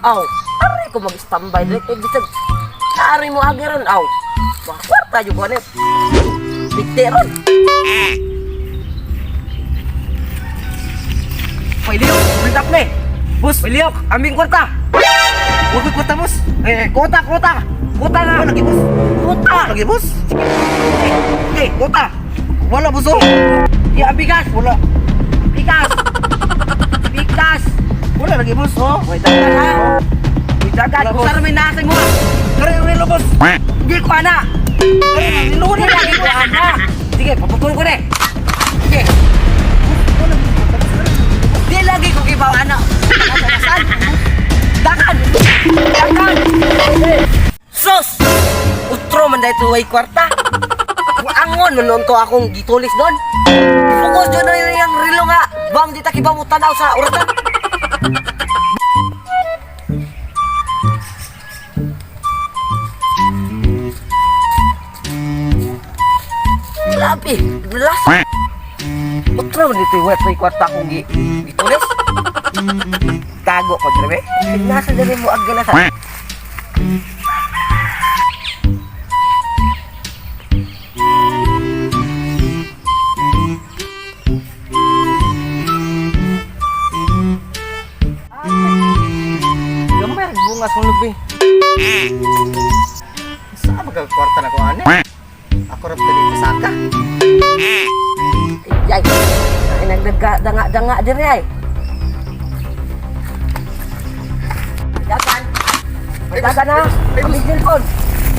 Aw, ari ko mag-standby dito. Bisag, ari mo agiron, aw. Makwarta yung kuwanet. Bigteron. Pailiyok, build up na eh. Bus, pailiyok, aming kwarta. Huwag ko kwarta, bus. Kota. Kota na. Lagi, bus. Kota. Lagi, bus. Okay, kota. Wala, bus, oh. Ya, bigas. Wala. Bigas. Bigas. Wala lagi, bus, oh. May dagan ha. May dagan. Wala, Kung boss. saan may nasing mo. Kare, relo, bus. Hindi ko ana. Nilunin Hindi lagi ko ana. Sige, paputol ko na. Sige. Di lagi ko kibaw ana. Nasaan? Dagan. Dagan. Sus! Utro man dahil tuway kwarta. Angon, manunto akong gitulis doon. Focus dyan na yung rilo nga. Bang di takiba mo tanaw sa uratan. Grabe, belas. Utro man dito yung tuway kwarta akong gitulis. Tago ko, Drebe. Nasa dali mo agalasan. Gamay, bunga sa lubi. Saan magkakwarta na ko, ane? Ako rin tali pasaka. Yay, ay nagdanga din ay. Dagan. Dagan na. Ambil telepon.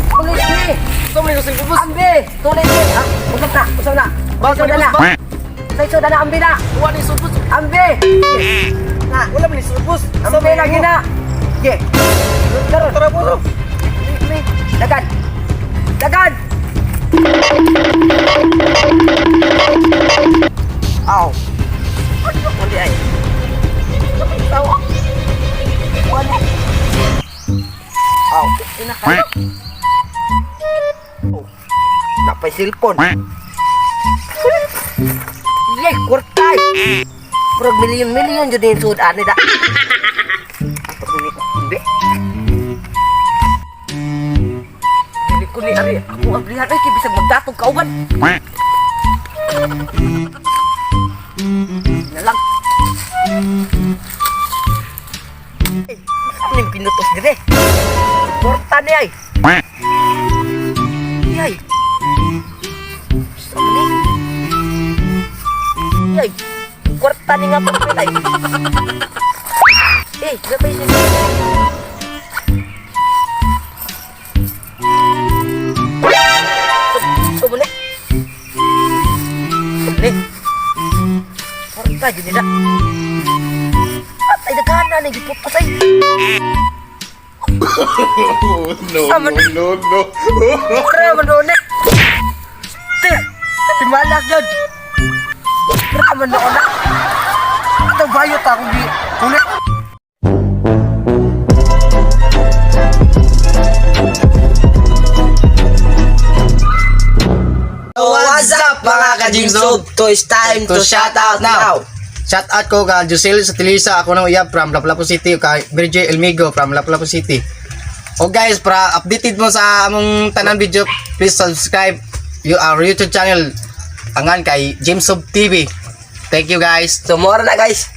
Tulis ni. Gusto mo yung silbi, bus? Ambil. Tulis ni. Ah, usap na. Bus, Say na. Say sudah na ambil na. Wala ni sulbus. Ambil. Na, Wala man ni sulbus. ambil lagi na. Ye. Karon. Tara, bus. Dagan. Dagan. Aw. Ano ko di ay? Tawa. Wala. Aw, ina kayo. Oh, napay cellphone. Yay, kurtay. Kurang milyon-milyon jud din sud ani da. Hindi. Dili ko ni ari, ako ablihan ay kay bisag magdatog kauban. Nalang. Aning pinutos dire. Porta ni ay. Yay. Sali. Yay. Porta ni nga pagpilay. Gabay siya. Boleh? Boleh. Porta jadi dah. Patay dagana ni giputos ay. No. Kaya man doon eh. Timalak dyan. Kaya man doon na. Ito bayot ako di. Ulit. What's up mga ka-Jimsog? So it's time to shout out now. Shout out ko ka Josel Satilisa, ako nang uyab from Lapu-Lapu City, ka Virgil Elmigo from Lapu-Lapu City. O guys, para updated mo sa among tanan video, please subscribe our YouTube channel angan kay Jimsog TV. Thank you guys. So more na guys.